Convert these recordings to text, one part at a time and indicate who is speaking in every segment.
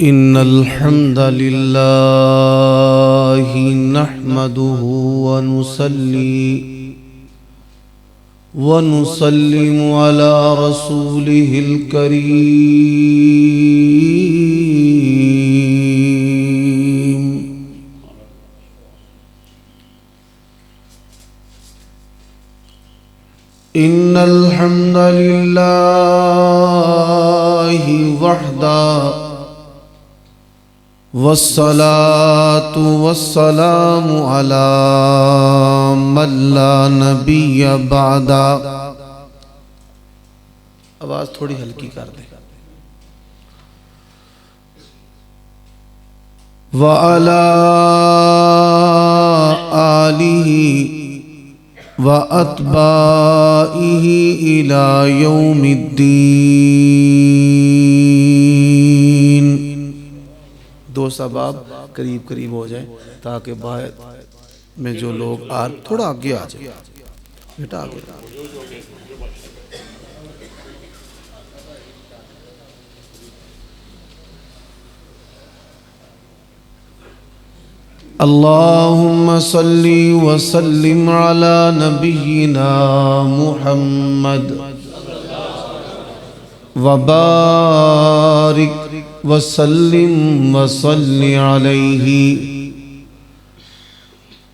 Speaker 1: إن الحمد لله نحمده ونسلم على رسوله الكريم. إن الحمد لله وحده والصلاة والسلام على من لا نبی بعد. آواز تھوڑی ہلکی کر دیں. وعلى آلہ واتباعہ الى یوم الدین. دو سباب قریب قریب ہو جائیں تاکہ باہر میں جو لوگ تھوڑا آگے آ جائیں. بیٹا آگے. اللہم صلی وسلم علی نبینا محمد وبارک وسلم وصلی علیہ.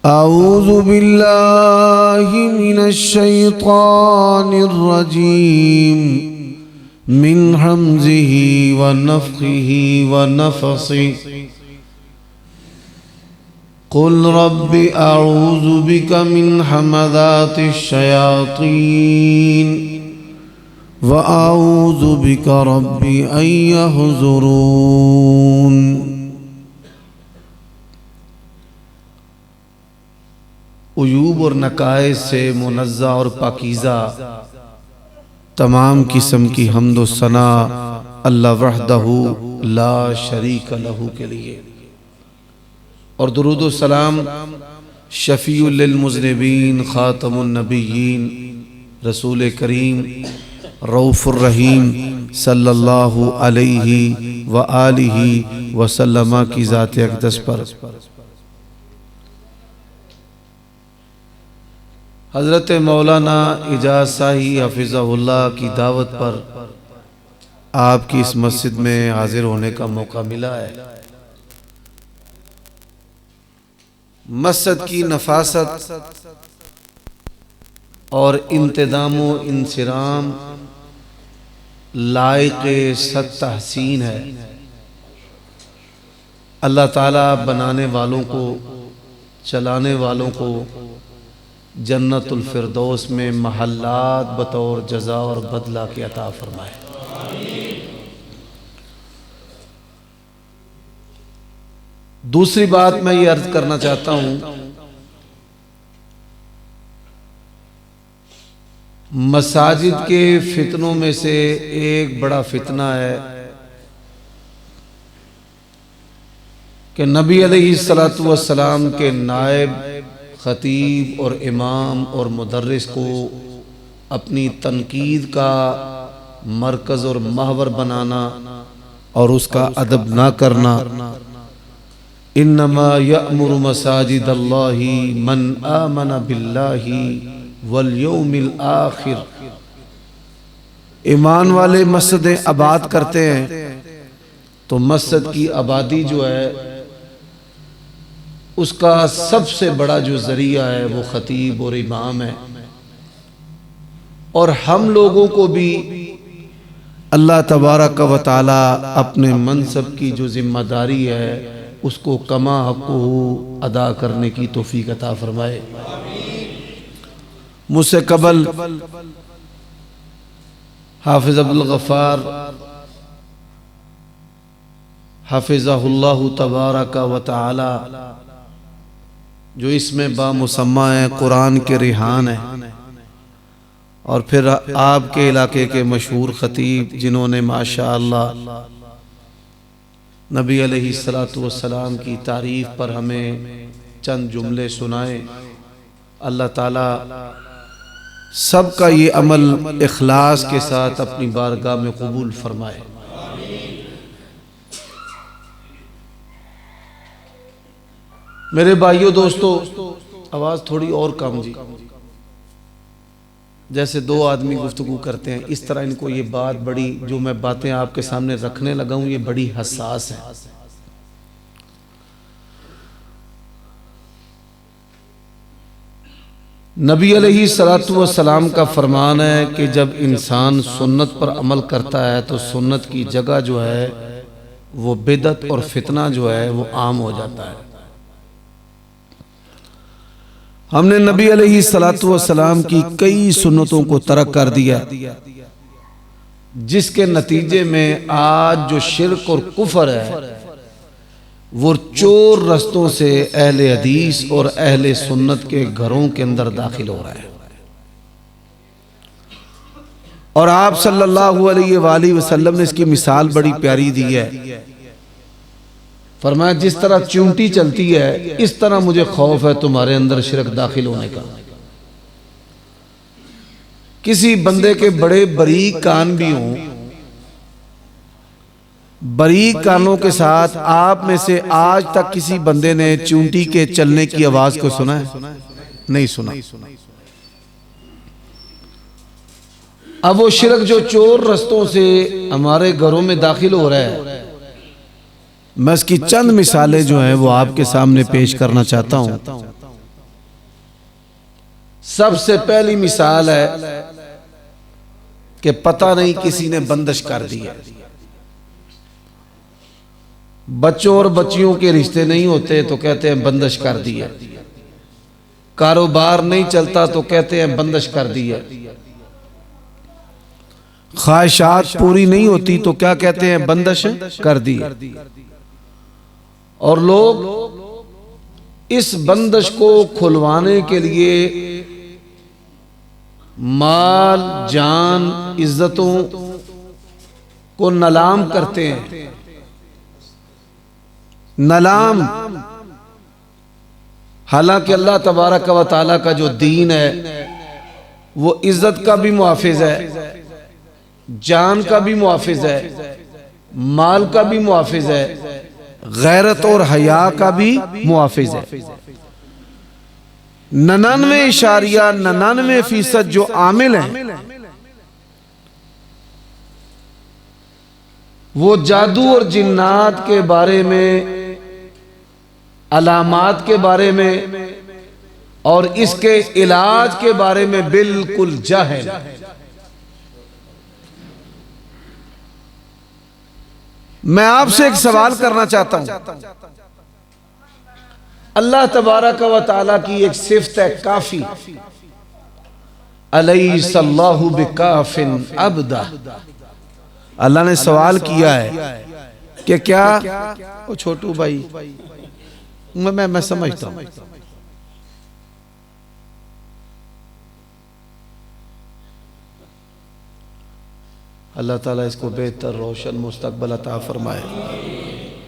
Speaker 1: اعوذ باللہ من الشیطان الرجیم من حمزہ ونفخہ ونفثہ. قل رب اعوذ بک من حمزات الشیاطین وَأَعُوذُ بِكَ رَبِّ أَن يَحْضُرُونِ. عیوب اور نقائص سے منزہ اور پاکیزہ تمام قسم کی حمد و ثنا اللہ وحدہ لا شریک لہ کے لیے، اور درود و سلام شفیع للمذنبین خاتم النبیین رسول کریم رؤوف الرحیم صلی اللہ علیہ وآلہ وسلم کی ذات اقدس پر. حضرت مولانا اجاز شاہی حفظہ اللہ کی دعوت پر آپ کی اس مسجد میں حاضر ہونے کا موقع ملا ہے. مسجد کی نفاست اور انتظام و انصرام لائق صد تحسین ہے. اللہ تعالیٰ بنانے والوں کو، چلانے والوں کو جنت الفردوس میں محلات بطور جزا اور بدلہ کے عطا فرمائے. دوسری بات میں یہ عرض کرنا چاہتا ہوں، مساجد کے فتنوں میں سے ایک بڑا فتنہ ہے کہ نبی علیہ السلام کے نائب، خطیب اور امام اور مدرس کو اپنی تنقید کا مرکز اور محور بنانا اور اس کا ادب نہ کرنا. انما یأمر مساجد اللہ من آمن باللہ والیوم الآخر. ایمان والے مسجدیں آباد کرتے ہیں تو مسجد کی آبادی جو ہے اس کا سب سے بڑا جو ذریعہ ہے وہ خطیب اور امام ہے. اور ہم لوگوں کو بھی اللہ تبارک و تعالی اپنے منصب کی جو ذمہ داری ہے اس کو کما حقہ ادا کرنے کی توفیق عطا فرمائے. مجھ سے قبل حافظ عبدالغفار حافظہ اللہ تبارک و تعالی جو اس میں بامسمہ ہیں، قرآن کے ریحان ہیں، اور پھر آپ کے علاقے کے مشہور خطیب جنہوں نے ماشاءاللہ نبی علیہ السلام کی تعریف پر ہمیں چند جملے سنائے. اللہ تعالیٰ سب کا یہ عمل اخلاص کے ساتھ اپنی بارگاہ میں قبول فرمائے. میرے بھائیوں دوستو، آواز تھوڑی اور کم جی، جیسے دو آدمی گفتگو کرتے ہیں اس طرح ان کو یہ بات بڑی، جو میں باتیں آپ کے سامنے رکھنے لگا ہوں یہ بڑی حساس ہے۔ نبی علیہ السلام کا فرمان ہے کہ جب انسان سنت پر عمل کرتا ہے تو سنت کی جگہ جو ہے وہ بدعت اور فتنہ جو ہے وہ عام ہو جاتا ہے۔ ہم نے نبی علیہ السلام کی کئی سنتوں کو ترک کر دیا، جس کے نتیجے میں آج جو شرک اور کفر ہے وہ چور رستوں سے اہل حدیث اور اہل سنت کے گھروں کے اندر داخل ہو رہا ہے۔ اور آپ صلی اللہ علیہ وآلہ وسلم نے اس کی مثال بڑی پیاری دی ہے۔ فرمایا جس طرح چونٹی چلتی ہے اس طرح مجھے خوف ہے تمہارے اندر شرک داخل ہونے کا۔ کسی بندے کے بڑے باریک کان بھی ہوں، باریک کانوں کے ساتھ آپ میں سے آج تک کسی بندے نے چونٹی کے چلنے کی آواز کو سنا ہے؟ نہیں سنا۔ اب وہ شرک جو چور رستوں سے ہمارے گھروں میں داخل ہو رہا ہے، میں اس کی چند مثالیں جو ہیں وہ آپ کے سامنے پیش کرنا چاہتا ہوں۔ سب سے پہلی مثال ہے کہ پتہ نہیں کسی نے بندش کر دی ہے۔ بچوں اور بچیوں کے رشتے نہیں ہوتے تو کہتے ہیں بندش کر دی ہے، کاروبار نہیں چلتا تو کہتے ہیں بندش کر دی ہے، خواہشات پوری نہیں ہوتی تو کیا کہتے ہیں بندش کر دی ہے۔ اور لوگ اس بندش کو کھلوانے کے لیے مال، جان، عزتوں کو نلام کرتے ہیں۔ نلام، حالانکہ اللہ تبارک و تعالیٰ کا جو دین ہے وہ عزت کا بھی محافظ ہے، جان کا بھی محافظ ہے، مال کا بھی محافظ ہے، غیرت اور حیا کا بھی محافظ ہے۔ 99.99% جو عامل ہیں وہ جادو اور جنات کے بارے میں، علامات کے بارے میں اور اس کے علاج کے بارے میں بالکل جاہل۔ میں آپ سے ایک سوال کرنا چاہتا ہوں۔ اللہ تبارک و تعالیٰ کی ایک صفت ہے کافی، الیس اللہ بکاف عبدہ۔ اللہ نے سوال کیا ہے کہ کیا او چھوٹو بھائی، میں سمجھتا ہوں، اللہ تعالیٰ اس کو بہتر روشن مستقبل عطا فرمائے۔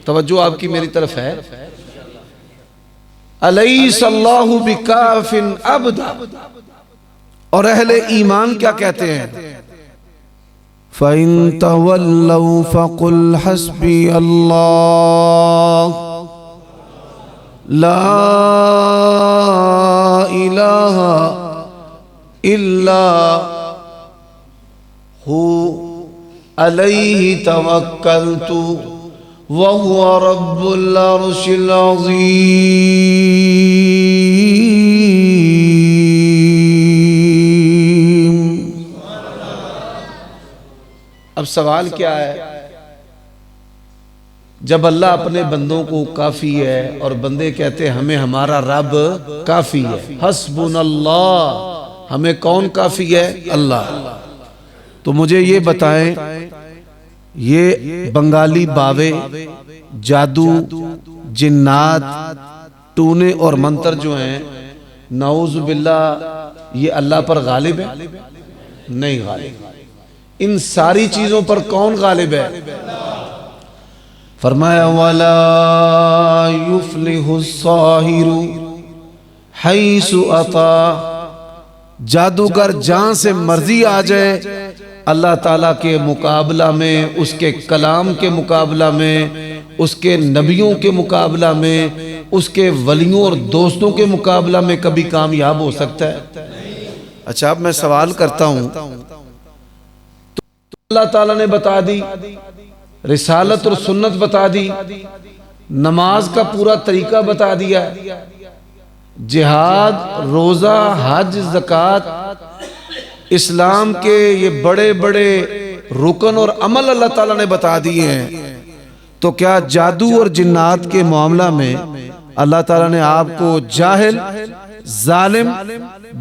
Speaker 1: توجہ آپ کی میری طرف ہے۔ الیس اللہ بکاف عبدہ، اور اہل ایمان کیا کہتے ہیں؟ فَإِن تَوَلَّوْا فَقُلْ حَسْبِيَ اللَّهُ لَا إِلَٰهَ إِلَّا هُوَ علیہ توکلت وہو رب العرش العظیم۔ اب سوال کیا ہے؟ جب اللہ اپنے بندوں کو کافی ہے اور بندے کہتے ہیں ہمیں ہمارا رب کافی ہے، حسبنا اللہ، ہمیں کون کافی ہے؟ اللہ۔ تو مجھے یہ بتائیں، یہ بنگالی باوے، جادو، جنات، ٹونے اور منتر جو ہیں، نعوذ باللہ، یہ اللہ پر غالب ہے؟ نہیں غالب۔ ان ساری چیزوں پر کون غالب ہے؟ فرمایا وَلَا يُفْلِحُ الصَّاحِرُ حَيْثُ أَتَى، جادوگر جہاں سے مرضی آ جائے، اللہ تعالیٰ کے مقابلہ میں، اس کے کلام کے مقابلہ میں، اس کے نبیوں کے مقابلہ میں اس کے ولیوں اور دوستوں کے مقابلہ میں کبھی کامیاب ہو سکتا ہے؟ اچھا اب میں سوال کرتا ہوں، تو اللہ تعالیٰ نے بتا دی، رسالت اور سنت بتا دی، نماز کا پورا طریقہ بتا دیا، جہاد، روزہ، حج، زکوٰۃ، اسلام کے یہ بڑے بڑے رکن اور عمل اللہ تعالیٰ نے بتا دیے ہیں، تو کیا جادو اور جنات کے معاملہ میں اللہ تعالیٰ نے آپ کو جاہل، ظالم،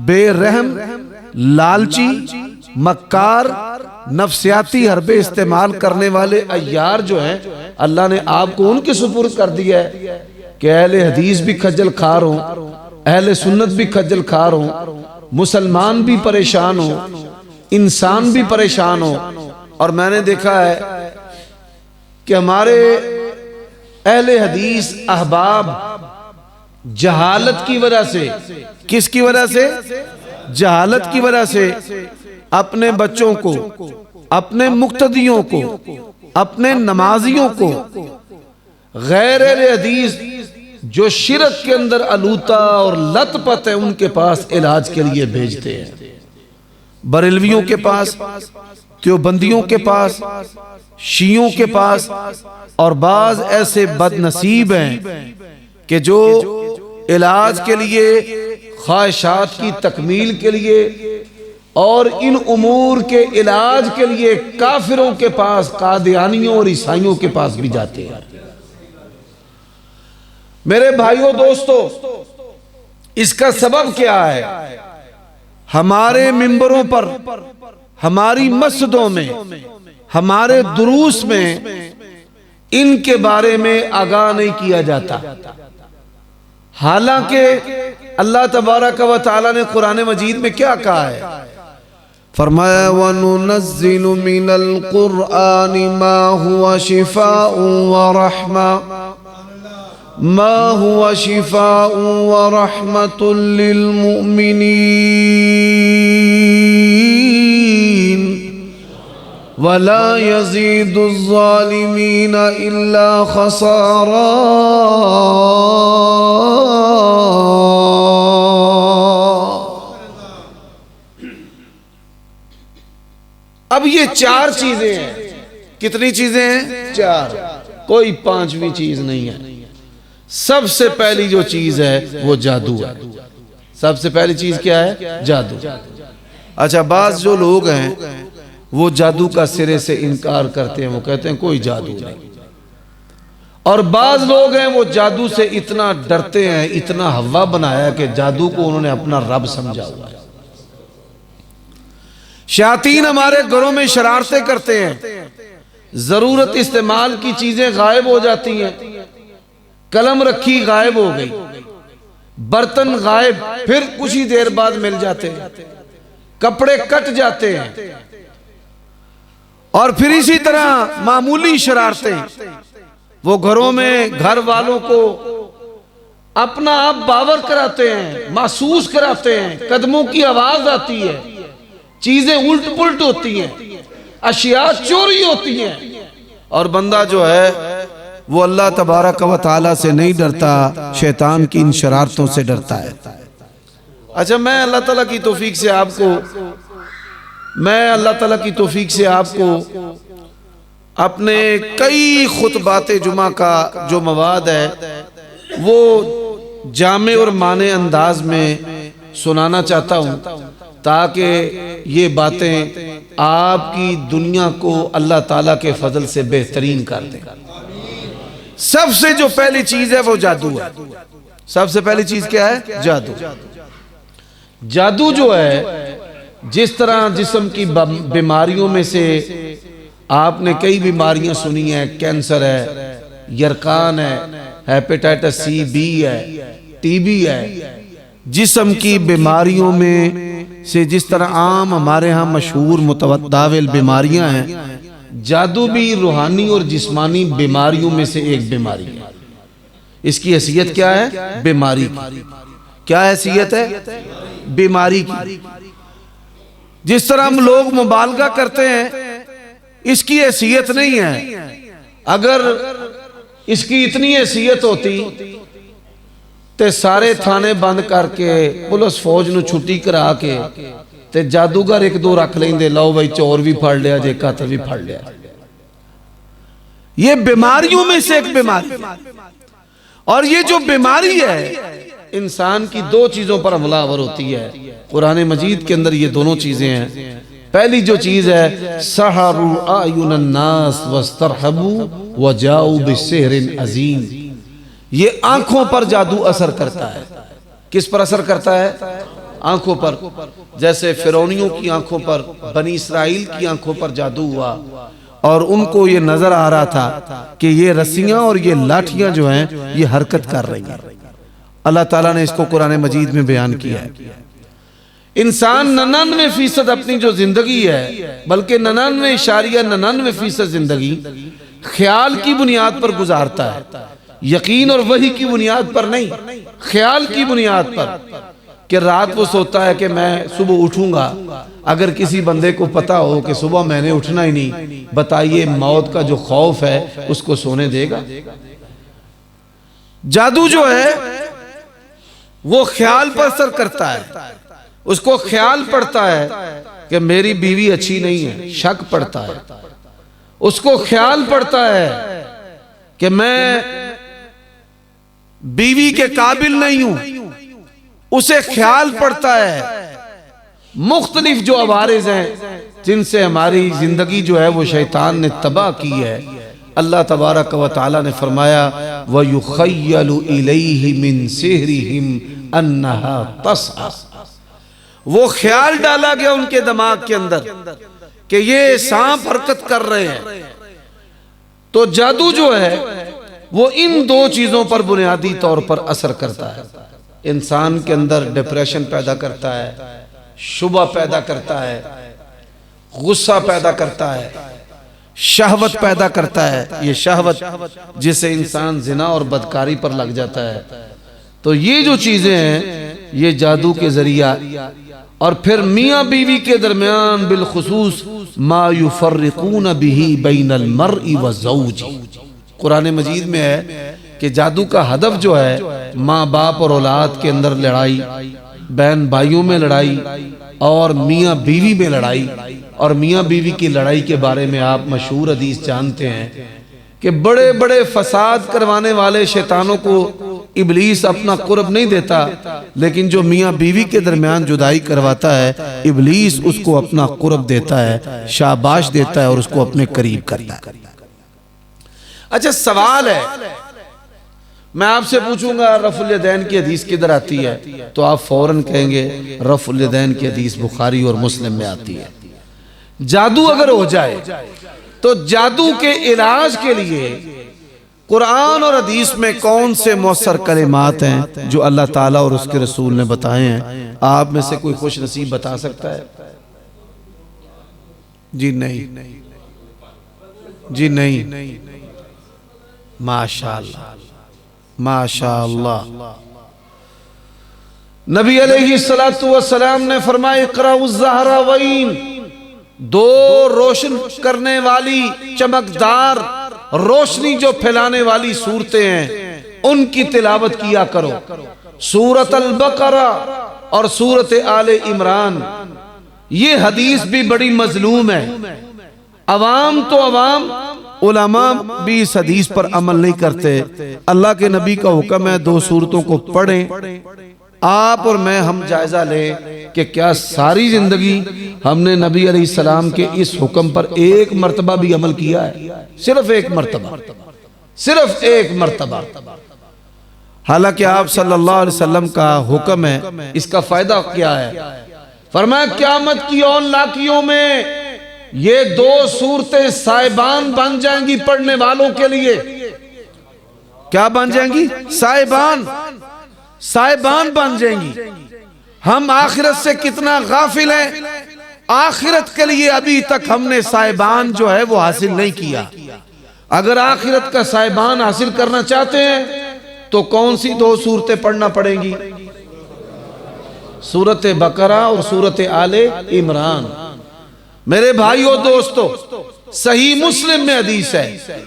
Speaker 1: بے رحم، لالچی، مکار، نفسیاتی حربے استعمال کرنے والے عیار جو ہیں، اللہ نے آپ کو ان کے سپرد کر دیا ہے کہ اہل حدیث بھی خجل خوار ہوں، اہل سنت بھی خجل خوار ہوں، مسلمان بھی پریشان ہوں، انسان بھی پریشان ہوں؟ اور میں نے دیکھا ہے کہ ہمارے اہل حدیث احباب جہالت کی وجہ سے، کس کی وجہ سے؟ جہالت کی وجہ سے اپنے بچوں کو، اپنے مقتدیوں کو، اپنے نمازیوں کو غیر اہل حدیث جو شرک کے اندر آلودہ اور لت پت ہے ان کے پاس علاج کے لیے بھیجتے ہیں، بریلویوں کے پاس، دیوبندیوں کے پاس، شیعوں کے پاس، اور بعض ایسے بد نصیب ہیں کہ جو علاج کے لیے، خواہشات کی تکمیل کے لیے اور ان امور کے علاج کے لیے کافروں کے پاس، قادیانیوں اور عیسائیوں کے پاس بھی جاتے ہیں۔ میرے بھائیوں دوستو، اس کا سبب کیا ہے؟ ہمارے منبروں پر، ہماری مسجدوں میں، ہمارے دروس میں ان کے بارے میں آگاہ نہیں کیا جاتا، حالانکہ اللہ تبارک و تعالی نے قرآن مجید میں کیا کہا ہے؟ فرمایا وَنُنَزِّلُ مِنَ الْقُرْآنِ مَا هُوَ شِفَاءٌ وَرَحْمَةٌ ما هو شفاء ورحمة للمؤمنين ولا يزيد الظالمين إلا خسارا۔ اب یہ چار چیزیں ہیں، کتنی چیزیں ہیں؟ چار، کوئی پانچویں چیز نہیں ہے۔ سب سے پہلی جو چیز ہے وہ جادو ہے۔ سب سے پہلی چیز کیا ہے؟ جادو۔ اچھا بعض جو لوگ ہیں وہ جادو کا سرے سے انکار کرتے ہیں، وہ کہتے ہیں کوئی جادو نہیں، اور بعض لوگ ہیں وہ جادو سے اتنا ڈرتے ہیں، اتنا ہوا بنایا کہ جادو کو انہوں نے اپنا رب سمجھا ہوا ہے۔ شیاطین ہمارے گھروں میں شرارتیں کرتے ہیں، ضرورت استعمال کی چیزیں غائب ہو جاتی ہیں، قلم رکھی غائب ہو گئی، برتن غائب، پھر کچھ ہی دیر بعد مل جاتے ہیں، کپڑے کٹ جاتے ہیں، اور پھر اسی طرح معمولی شرارتیں وہ گھروں میں گھر والوں کو اپنا آپ باور کراتے ہیں، محسوس کراتے ہیں، قدموں کی آواز آتی ہے، چیزیں الٹ پلٹ ہوتی ہیں، اشیاء چوری ہوتی ہیں، اور بندہ جو ہے وہ اللہ تبارک و تعالیٰ سے نہیں ڈرتا، شیطان کی ان شرارتوں سے ڈرتا ہے۔ اچھا میں اللہ تعالیٰ کی توفیق سے آپ کو اپنے کئی خطبات جمعہ کا جو مواد ہے وہ جامع اور معنی انداز میں سنانا چاہتا ہوں، تاکہ یہ باتیں آپ کی دنیا کو اللہ تعالیٰ کے فضل سے بہترین کر دیں۔ سب سے جو پہلی چیز ہے وہ جادو ہے۔ سب سے پہلی چیز کیا ہے؟ جادو۔ جادو جو ہے، جس طرح جسم کی بیماریوں میں سے آپ نے کئی بیماریاں سنی ہیں، کینسر ہے، یرقان ہے، ہیپیٹائٹس سی بی ہے، ٹی بی ہے، جسم کی بیماریوں میں سے جس طرح عام ہمارے ہاں مشہور متداول بیماریاں ہیں، جادو بھی روحانی اور جسمانی بیماریوں میں سے ایک بیماری ہے۔ اس کی حیثیت کیا ہے؟ بیماری کی۔ کیا حیثیت ہے؟ بیماری کی۔ جس طرح ہم لوگ مبالغہ کرتے ہیں، اس کی حیثیت نہیں ہے۔ اگر اس کی اتنی حیثیت ہوتی تے سارے تھانے بند کر کے پولیس فوج نو چھٹی کرا کے تے جادوگر ایک دو رکھ لیں دے، لو بھائی چور بھی پھڑ لیا جے قاتل بھی پھڑ لیا۔ یہ بیماریوں میں سے ایک بیماری، اور یہ جو بیماری ہے انسان کی دو چیزوں پر حملہ آور ہوتی ہے۔ قرآن مجید کے اندر یہ دونوں چیزیں ہیں۔ پہلی جو چیز ہے سحروا اعین الناس واسترہبوا وجاؤوا بسحر عظیم، یہ آنکھوں پر جادو اثر کرتا ہے۔ کس پر اثر کرتا ہے؟ آنکھوں پر۔ جیسے فرعونیوں کی آنکھوں پر، بنی اسرائیل کی آنکھوں پر جادو ہوا، اور ان کو یہ نظر آ رہا تھا کہ یہ رسیاں اور یہ لاٹھیاں جو ہیں یہ حرکت کر رہی ہیں۔ اللہ تعالیٰ نے اس کو قرآن مجید میں بیان کیا ہے۔ انسان 99% اپنی جو زندگی ہے، بلکہ 99.99% زندگی خیال کی بنیاد پر گزارتا ہے، یقین اور وحی کی بنیاد پر نہیں، خیال کی بنیاد پر، کہ رات وہ سوتا ہے کہ میں صبح اٹھوں گا۔ اگر کسی بندے کو پتا ہو کہ صبح میں نے اٹھنا ہی نہیں، بتائیے موت کا جو خوف ہے اس کو سونے دے گا؟ جادو جو ہے وہ خیال پر اثر کرتا ہے، اس کو خیال پڑتا ہے کہ میری بیوی اچھی نہیں ہے، شک پڑتا ہے، اس کو خیال پڑتا ہے کہ میں بیوی کے قابل نہیں ہوں، اسے خیال پڑتا ہے۔ مختلف جو عوارض ہیں جن سے ہماری زندگی جو ہے وہ شیطان نے تباہ کی ہے، اللہ تبارک و تعالی نے فرمایا وَيُخَيَّلُ إِلَيْهِ مِن سِحْرِهِمْ أَنَّهَا تَسْعَىٰ، وہ خیال ڈالا گیا ان کے دماغ کے اندر کہ یہ سانپ حرکت کر رہے ہیں۔ تو جادو جو ہے وہ ان دو چیزوں پر بنیادی طور پر اثر کرتا ہے۔ انسان کے اندر ڈپریشن پیدا کرتا ہے، شبہ پیدا کرتا ہے، غصہ پیدا کرتا ہے، شہوت پیدا کرتا ہے۔ یہ شہوت جسے انسان زنا اور بدکاری پر لگ جاتا ہے۔ تو یہ جو چیزیں ہیں یہ جادو کے ذریعہ، اور پھر میاں بیوی کے درمیان بالخصوص ما یفرقون به بین المرء والزوج، قرآن مجید میں ہے کہ جادو کا ہدف جو ہے ماں باپ اور اولاد کے اندر لڑائی، بہن بھائیوں میں لڑائی، اور میاں بیوی میں لڑائی۔ اور میاں بیوی کی لڑائی کے بارے میں آپ مشہور حدیث جانتے ہیں کہ بڑے بڑے فساد کروانے والے شیطانوں کو ابلیس اپنا قرب نہیں دیتا، لیکن جو میاں بیوی کے درمیان جدائی کرواتا ہے ابلیس اس کو اپنا قرب دیتا ہے، شاباش دیتا ہے اور اس کو اپنے قریب کرتا ہے۔ اچھا سوال ہے، میں آپ سے پوچھوں گا رفع الیدین کی حدیث کدھر آتی ہے تو آپ فوراً کہیں گے رفع الیدین کی حدیث بخاری اور مسلم میں آتی ہے۔ جادو اگر ہو جائے تو جادو کے علاج کے لیے قرآن اور حدیث میں کون سے مؤثر کلمات ہیں جو اللہ تعالیٰ اور اس کے رسول نے بتائے ہیں؟ آپ میں سے کوئی خوش نصیب بتا سکتا ہے؟ جی نہیں، جی نہیں، ماشاءاللہ ماشاءاللہ۔ نبی علیہ السلام نے فرمایا اقرأوا الزہراوین، دو روشن کرنے والی چمکدار روشنی جو پھیلانے والی صورتیں ہیں ان کی تلاوت کیا کرو، سورۃ البقرہ اور سورۃ آل عمران۔ یہ حدیث بھی بڑی مظلوم ہے، عوام تو عوام، علماء بھی اس حدیث پر عمل نہیں کرتے۔ اللہ کے نبی کا حکم ہے دو سورتوں کو پڑھیں۔ آپ اور میں ہم جائزہ لیں کہ کیا ساری زندگی ہم نے نبی علیہ السلام کے اس حکم پر ایک مرتبہ بھی عمل کیا ہے؟ صرف ایک مرتبہ، صرف ایک مرتبہ۔ حالانکہ آپ صلی اللہ علیہ وسلم کا حکم ہے، اس کا فائدہ کیا ہے؟ فرمایا قیامت کی اون لاکیوں میں یہ دو صورتیں سائبان بن جائیں گی پڑھنے والوں کے لیے۔ کیا بن جائیں گی؟ سائبان، سائبان بن جائیں گی۔ ہم آخرت سے کتنا غافل ہیں، آخرت کے لیے ابھی تک ہم نے سائبان جو ہے وہ حاصل نہیں کیا۔ اگر آخرت کا سائبان حاصل کرنا چاہتے ہیں تو کون سی دو صورتیں پڑھنا پڑیں گی؟ سورۃ بقرہ اور سورۃ آل عمران۔ میرے بھائیو دوستو، صحیح مسلم میں حدیث ہے،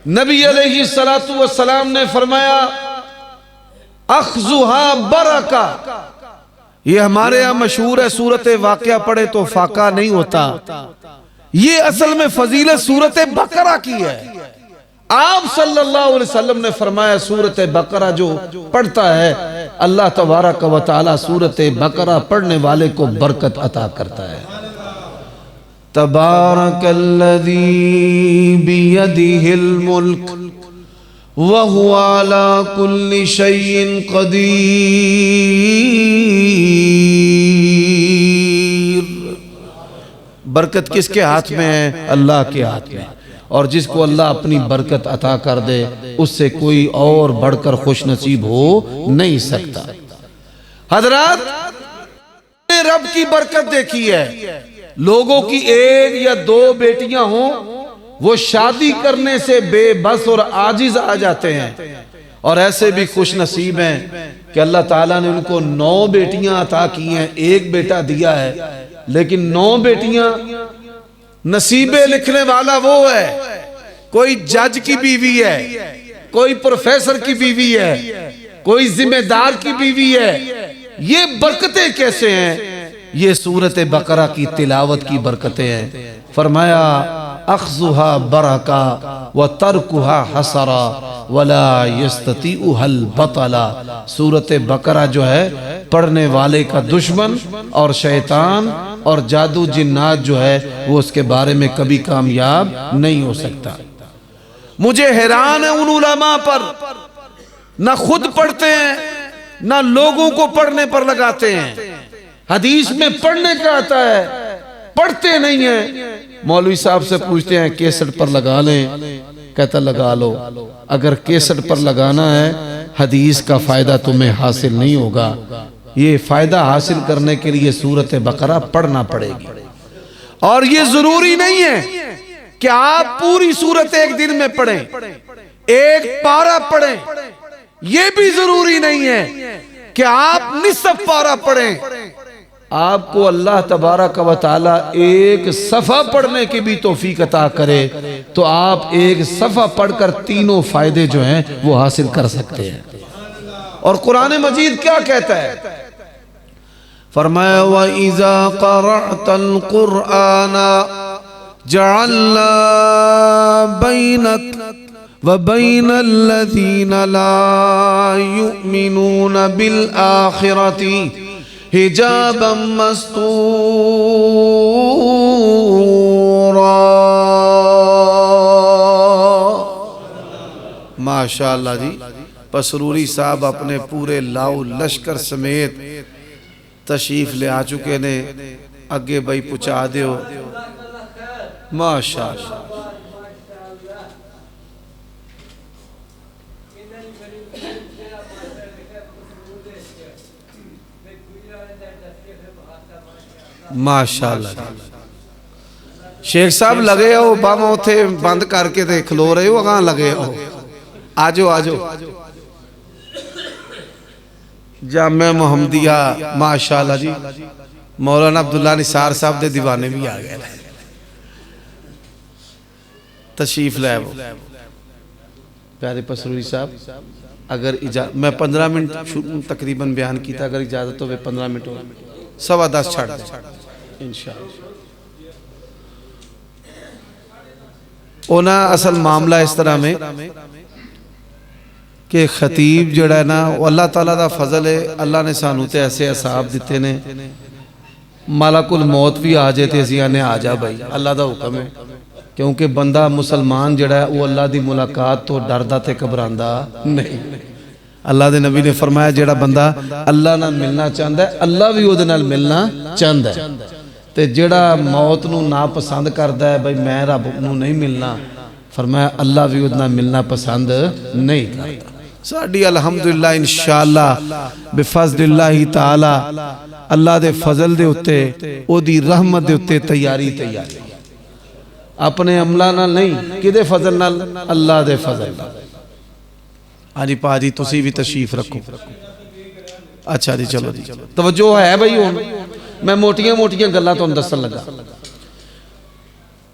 Speaker 1: نبی علیہ السلام نے فرمایا اخذها برکہ. یہ ہمارے ہاں مشہور ہے سورت واقعہ پڑھے تو فاقہ نہیں ہوتا. یہ اصل میں فضیلت سورت بقرہ کی ہے. آپ صلی اللہ علیہ وسلم نے فرمایا سورت بقرہ جو پڑھتا ہے اللہ تبارک و تعالی سورت بقرہ پڑھنے والے کو برکت عطا کرتا ہے. تبارک الذی بیدہ الملک وَهُوَ عَلَى كُلِّ شَيْءٍ قَدِيرٌ. برکت کس کے ہاتھ میں ہے؟ اللہ کے ہاتھ میں. اور جس کو اللہ اپنی برکت عطا کر دے اس سے کوئی اور بڑھ کر خوش نصیب ہو نہیں سکتا. حضرات نے رب کی برکت دیکھی ہے. لوگوں کی ایک یا دو بیٹیاں ہوں وہ شادی کرنے سے بے بس اور عاجز آ جاتے ہیں. اور ایسے بھی خوش نصیب ہیں کہ اللہ تعالیٰ نے ان کو 9 بیٹیاں عطا کی ہیں. ایک بیٹا دیا ہے لیکن 9 بیٹیاں. نصیبے لکھنے والا وہ ہے کوئی جج کی بیوی ہے, کوئی پروفیسر کی بیوی ہے, کوئی ذمہ دار کی بیوی ہے. یہ برکتیں کیسے ہیں؟ یہ سورت بقرہ کی تلاوت کی برکتیں ہیں. فرمایا اخذها برکہ وترکها حسرا ولا یستطیعها البطلا. سورت بقرہ جو ہے پڑھنے والے کا دشمن اور شیطان اور جادو جنات جو ہے وہ اس کے بارے میں کبھی کامیاب نہیں ہو سکتا. مجھے حیران ہے ان علماء پر, نہ خود پڑھتے ہیں نہ لوگوں کو پڑھنے پر لگاتے ہیں. حدیث میں پڑھنے کا آتا ہے پڑھتے نہیں ہیں. مولوی صاحب سے پوچھتے ہیں کیسٹ پر لگا لیں, کہتا لگا لو. اگر کیسٹ پر لگانا ہے حدیث کا فائدہ تمہیں حاصل نہیں ہوگا. یہ فائدہ حاصل کرنے کے لیے سورت بقرہ پڑھنا پڑے گی. اور یہ ضروری نہیں ہے کہ آپ پوری سورت ایک دن میں پڑھیں, ایک پارہ پڑھیں. یہ بھی ضروری نہیں ہے کہ آپ نصف پارہ پڑھیں. آپ کو اللہ تبارک و تعالی ایک صفحہ پڑھنے کی بھی توفیق عطا کرے تو آپ ایک صفحہ پڑھ کر تینوں فائدے جو ہیں وہ حاصل کر سکتے ہیں. اور قرآن مجید کیا کہتا ہے؟ فرمایا وَإِذَا قَرَعْتَ الْقُرْآنَ جَعَلْنَا بَيْنَكَ وَبَيْنَ الَّذِينَ لَا يُؤْمِنُونَ بِالْآخِرَةِ حجابا مستورا. ماشاءاللہ جی. پسروری صاحب اپنے پورے لاؤ لشکر سمیت تشریف لے آ چکے نے. اگے بھائی پہنچا دیو. ماشاءاللہ. ماشاءاللہ. شیخ صاحب لگے ہو باما اتھے بند کر کے تے کھلو رہے ہو اگاں لگے ہو. آجو آجو. جامعہ محمدیہ ماشاءاللہ جی. مولانا عبداللہ نثار صاحب دے دیوانے بھی آگئے تشریف لائے وہ. پیارے پسروری صاحب اگر میں 15 منٹ تقریباً بیان کیتا, اگر اجازت ہو 15 منٹ ہو 10:15 چھاڑ دیں انشاءاللہ. اونا اصل معاملہ اس طرح میں کہ خطیب جڑا ہے نا وہ اللہ تعالیٰ دا فضل ہے. اللہ نے سانوتے ایسے اصحاب دیتے نے ملک الموت بھی آ جاتے زیانے آ جا بھائی, اللہ دا حکم ہے. کیونکہ بندہ مسلمان جڑا ہے وہ اللہ دی ملاقات تو ڈردہ تے گھبراندہ نہیں. اللہ دے نبی نے فرمایا جڑا بندہ اللہ نہ ملنا چاہتا ہے اللہ بھی وہ دے نال ملنا چاہتا ہے. تے جڑا موت نو نا پسند کرتا ہے بھائی میں رب نو نہیں ملنا, فرمایا اللہ بھی وہ دے نال ملنا پسند نہیں کرتا. ساڑھی الحمدللہ انشاءاللہ بفضل اللہ تعالی اللہ دے فضل دے اتے او دی رحمت دے اتے تیاری. اپنے عملہ نال نہیں, کدے فضل نال؟ اللہ دے فضل نال. آجی پاجی تسی بھی تشریف رکھو. اچھا جی چلو جی توجہ ہے بھائی. ہون میں موٹیاں موٹیاں گلاں تو اندسن لگا.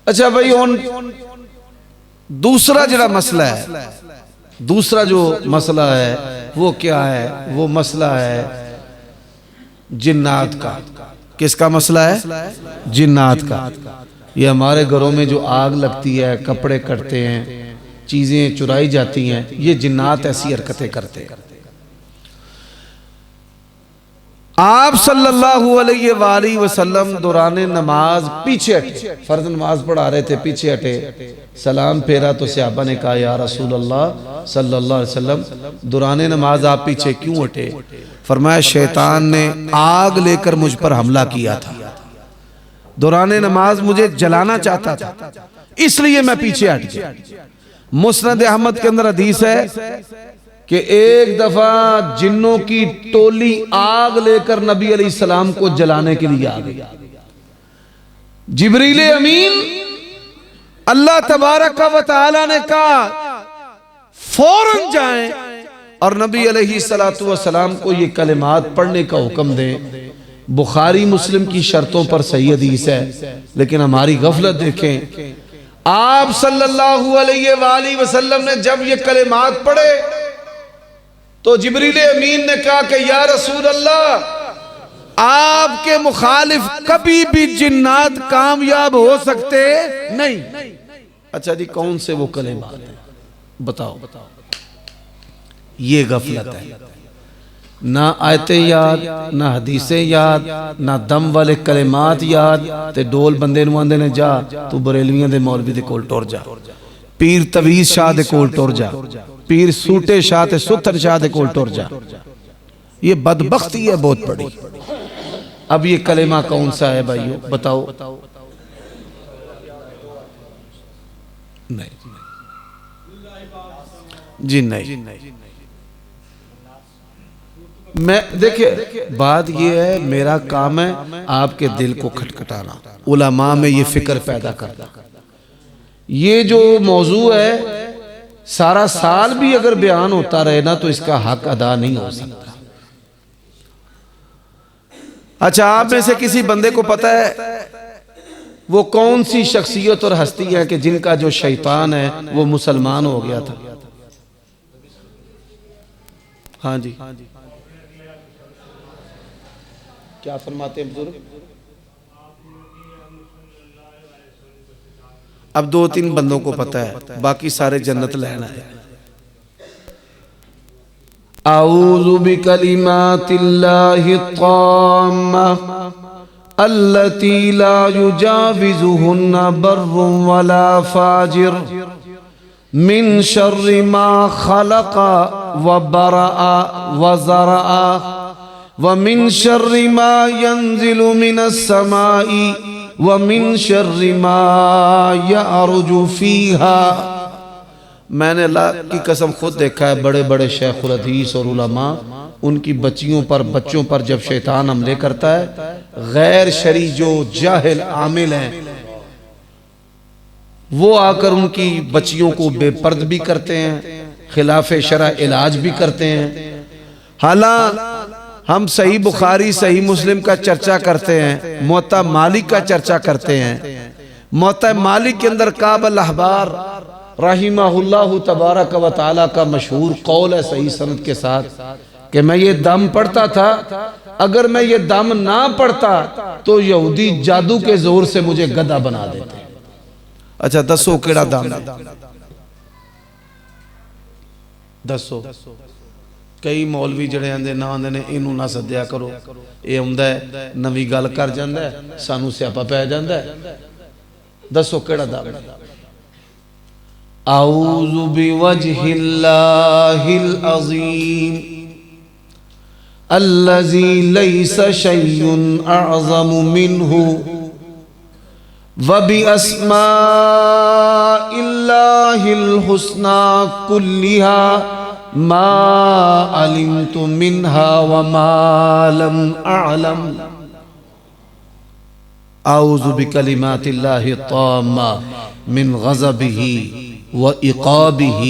Speaker 1: اچھا بھائی ہون دوسرا جڑا مسئلہ ہے, دوسرا جو مسئلہ ہے وہ کیا ہے؟ وہ مسئلہ ہے جنات کا۔ کس کا مسئلہ ہے؟ جنات کا۔ یہ ہمارے گھروں میں جو آگ لگتی ہے، کپڑے کٹتے ہیں، چیزیں چرائی جاتی ہیں، یہ جنات ایسی حرکتیں کرتے ہیں۔ آپ صلی اللہ علیہ وآلہ وسلم دوران نماز پیچھے ہٹے، فرض نماز پڑھا رہے تھے، پیچھے ہٹے، سلام پھیرا تو صحابہ نے کہا یا رسول اللہ صلی اللہ علیہ وسلم دوران نماز آپ پیچھے کیوں ہٹے؟ فرمایا شیطان نے آگ لے کر مجھ پر حملہ کیا تھا، دوران نماز مجھے جلانا چاہتا تھا، اس لیے میں پیچھے ہٹ گیا۔ مسند احمد کے اندر حدیث ہے کہ ایک دفعہ جنوں کی ٹولی آگ لے کر نبی علیہ السلام کو جلانے کے لیے آ گئی۔ جبریل امین اللہ تبارک و تعالی نے کہا فوراً جائیں اور نبی علیہ السلام کو یہ کلمات پڑھنے کا حکم دیں۔ بخاری مسلم کی شرطوں پر صحیح حدیث ہے، لیکن ہماری غفلت دیکھیں، آپ صلی اللہ علیہ وآلہ وسلم نے جب یہ کلمات پڑھے تو جبریل امین نے کہا کہ یا رسول اللہ آپ کے مخالف کبھی بھی جنات کامیاب ہو سکتے نہیں۔ اچھا جی کون سے وہ کلمات ہیں بتاؤ؟ یہ غفلت ہے، نہ آیتیں یاد، نہ حدیثیں یاد، نہ دم والے کلمات یاد، تے ڈول بندے نو آندے نے جا تو بریلویاں دے مولوی دے کول ٹر جا، پیر تویز شاہ دے کول ٹر جا، پیر سوٹے شاہ تے ستر شاہ دے کول ٹر جا۔ یہ بدبختی ہے بہت بڑی۔ اب یہ کلمہ کون سا ہے بھائیو بتاؤ؟ نہیں جی نہیں۔ میں دیکھیں بات یہ ہے، میرا کام ہے آپ کے دل کو کھٹکھٹانا، علماء میں یہ فکر پیدا کرنا۔ یہ جو موضوع ہے سارا سال بھی اگر بیان ہوتا رہے نا تو اس کا حق ادا نہیں ہو سکتا۔ اچھا آپ میں سے کسی بندے کو پتہ ہے وہ کون سی شخصیت اور ہستی ہے کہ جن کا جو شیطان ہے وہ مسلمان ہو گیا تھا؟ ہاں جی کیا فرماتے ہیں بزرگ؟ اب دو تین بندوں کو پتہ ہے، باقی سارے جنت لینا ہے۔ اعوذ بکلمات اللہ الطامہ التي لا يجاوزهن بر ولا فاجر من شر ما خلق وبرأ وزرع ومن شر ما ينزل من السماء ومن شر ما يعرج فيها۔ میں نے اللہ کی قسم خود دیکھا ہے بڑے بڑے شیخ الحدیث اور علماء ان کی بچیوں پر بچوں پر جب شیطان حملے کرتا ہے، غیر شرعی جو جاہل عامل ہیں وہ آ کر ان کی بچیوں کو بے پرد بھی کرتے ہیں، خلاف شرع علاج بھی کرتے ہیں۔ حالانکہ ہم صحیح بخاری صحیح مسلم کا چرچا کرتے ہیں، موطا مالک کا چرچا کرتے ہیں۔ موطا مالک کے اندر کعب الاحبار رحمہ اللہ تبارک و تعالی کا مشہور قول ہے صحیح سند کے ساتھ کہ میں یہ دم پڑھتا تھا، اگر میں یہ دم نہ پڑھتا تو یہودی جادو کے زور سے مجھے گدھا بنا دیتے۔ اچھا دسو کیڑا دم ہے؟ دسو۔ کئی مولوی جڑے آندے نہ آندے نے انہوں نہ سدیا کرو، اے ہوندا ہے نوی گل کر جاندا ہے سانو سیاپا پے جاندا ہے۔ دسو کیڑا دم ہے؟ اعوذ بوجہ اللہ العظیم الذی لیس شیء اعظم منہ وباسماء اللہ الحسنى کلہا ما علمت منها وما لم اعلم اعوذ بکلمات اللہ الطامہ من غضبہ وعقابہ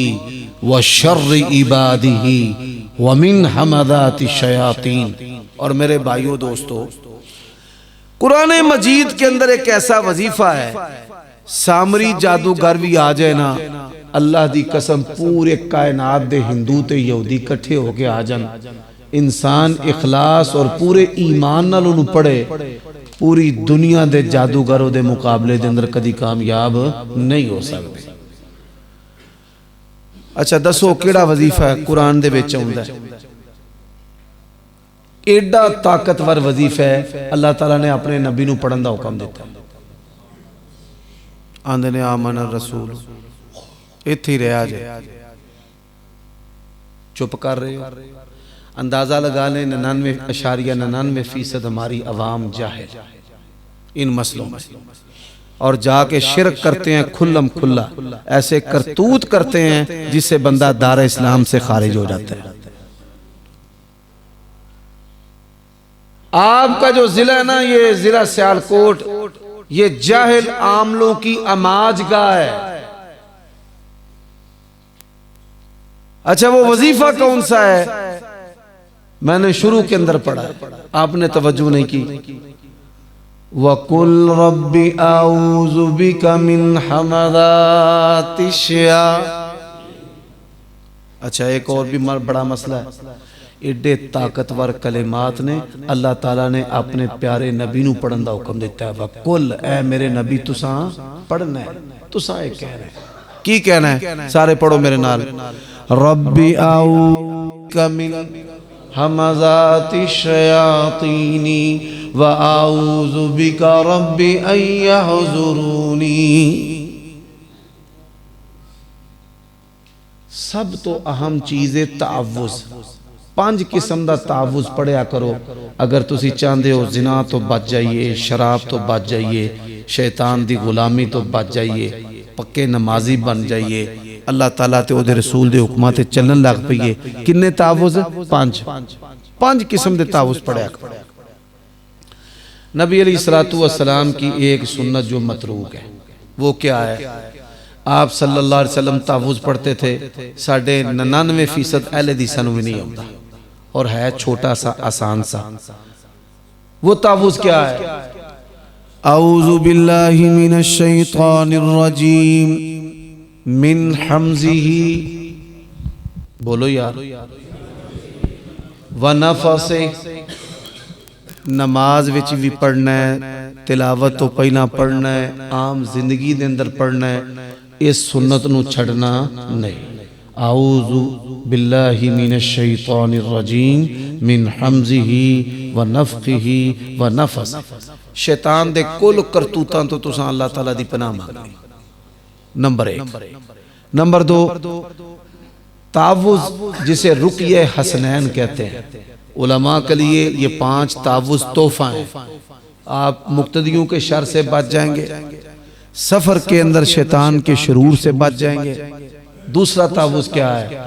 Speaker 1: وشر عبادہ ومن حمدات الشیاطین۔ اور میرے بھائیوں دوستو قرآن مجید کے اندر ایک ایسا وظیفہ ہے، سامری جادوگر بھی آ جائے نا اللہ دی قسم پورے کائنات دے ہندو تے یہودی کٹھے ہو کے آ جان، انسان اخلاص اور پورے ایمان نال انہوں پڑھے، پوری دنیا دے جادوگروں دے مقابلے دے اندر کدی کامیاب نہیں ہو سکتے۔ اچھا دسو کیڑا وظیفہ ہے قرآن دے وچ ہوندا ہے؟ ایڈا طاقتور وظیفہ ہے، اللہ تعالیٰ نے اپنے نبی نو پڑھن دا حکم دیتا ہے۔ آندے نے آمن الرسول، اتھی رہا جائے، چپ کر رہے ہو؟ اندازہ لگا لیں 99.99% ہماری عوام جاہل ان مسئلوں میں، اور جا کے شرک کرتے ہیں کھلم کھلا، ایسے کرتوت کرتے ہیں جس سے بندہ دار اسلام سے خارج ہو جاتا ہے۔ آپ کا جو ضلع ہے نا، یہ ضلع سیالکوٹ، یہ جاہل عاملوں کی اماج گاہ ہے۔ اچھا وہ وظیفہ کون سا ہے؟ میں نے شروع کے اندر پڑھا، آپ نے توجہ نہیں کی۔ وَقُلْ رَبِّ أَعُوذُ بِكَ مِنْ حَمَذَاتِ الشَّيَاطِينِ۔ اچھا ایک اور بھی بڑا مسئلہ ہے، ایڈے طاقتور کلمات نے اللہ تعالیٰ نے اپنے پیارے نبی نو پڑھن دا حکم دیتا ہے۔ وَقُلْ، اے میرے نبی تساں پڑھنا ہے، تساں ایک کہہ رہے ہیں، کی کہنا ہے؟ سارے پڑھو میرے نال۔ رَبِّ أَعُوذُ بِكَ مِنْ حَمَذَاتِ الشَّيَاطِينِ وَأَعُوذُ بِكَ رَبِّ أَن يَحْضُرُونِ۔ سب تو اہم چیز ہے تعوذ۔ 5 قسم دا تعوذ پڑھیا کرو اگر تسی چاہندے ہو زنا تو بچ جائیے، شراب تو بچ جائیے، شیطان دی غلامی تو بچ جائیے، پکے نمازی بن جائیے، اللہ تعالیٰ تے او دے رسول دے حکمات چلن لگ پئیے۔ کنے تعوذ؟ 5 قسم دے تعوذ پڑھیا کرو۔ نبی علیہ السلام کی ایک سنت جو متروک ہے وہ کیا ہے؟ آپ صلی اللہ علیہ وسلم تعوذ پڑھتے تھے، 99% اہل حدیثاں نوں بھی نہیں آتا، اور ہے چھوٹا سا آسان سا۔ وہ تعوذ کیا ہے؟ اعوذ باللہ من الشیطان الرجیم من حمزہ، بولو یار، ونفثہ۔ نماز وچ بھی پڑھنا ہے، تلاوت تو پہلا پڑھنا ہے، عام زندگی دے اندر پڑھنا ہے، اس سنت نو چھڑنا نہیں۔ اعوذ باللہ من الشیطان الرجیم من حمزہ ونفخہ ونفثہ۔ شیطان دے کل کرتوتاں تو تساں اللہ تعالیٰ دی پناہ مانگنی، نمبر 1۔ نمبر 2، تعوذ جسے رقیہ حسنین کہتے ہیں، علماء کے لیے یہ 5 تعوذ تحفہ ہیں۔ آپ مقتدیوں کے شر سے بچ جائیں گے، سفر کے اندر شیطان کے شرور سے بچ جائیں گے۔ دوسرا تعوذ کیا ہے؟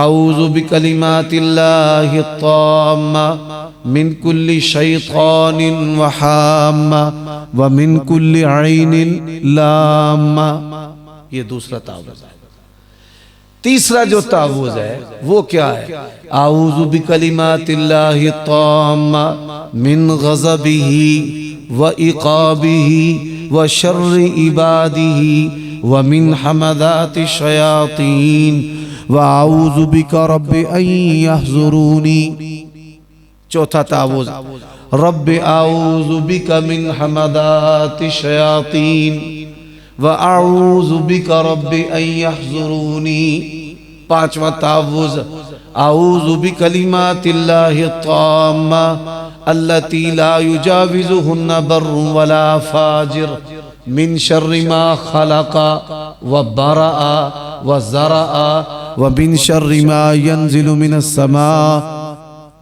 Speaker 1: اعوذ بکلمات اللہ التامہ من کل شیطان وحامہ ومن کل عین لامہ۔ یہ دوسرا تعوذ ہے۔ تیسرا جو تعوذ ہے وہ کیا ہے؟ اعوذ بکلمات اللہ التامہ من غضبہ وعقابہ وشر عبادہ ومن حمذات الشیاطین واعوذ بک رب ان یحضرونی۔ چوتھا تعوذ، رب اعوذ بک من حمذات الشیاطین وَأَعُوذُ بِكَ رَبِّ أَن يَحْضُرُونِ۔ پانچواں تعوذ، اعوذ بکلمات اللہ التامہ التی لا یجاوزہن بر ولا فاجر من شر ما خلق وبرأ وزرع ومن شر ما ينزل من السماء۔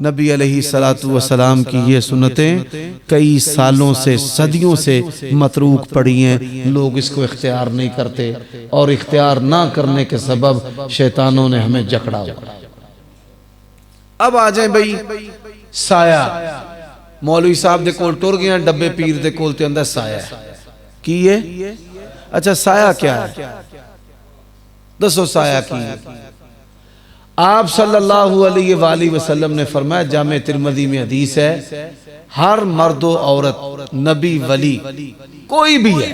Speaker 1: نبی علیہ السلام کی یہ سنتیں کئی سالوں سے، صدیوں سے متروک پڑی ہیں، لوگ اس کو اختیار نہیں کرتے، اور اختیار نہ کرنے کے سبب شیطانوں نے ہمیں جکڑا ہوا۔ اب آ جائیں بھئی سایہ۔ مولوی صاحب دے کول ٹر گیا، ڈبے پیر دے کول تے اندر سایہ ہے کی ہے؟ اچھا سایہ کیا ہے؟ دسو سایہ کی ہے؟ آپ صلی اللہ علیہ وآلہ وسلم نے فرمایا، جامع ترمذی میں حدیث ہے، ہر مرد و عورت، نبی، ولی، کوئی بھی ہے،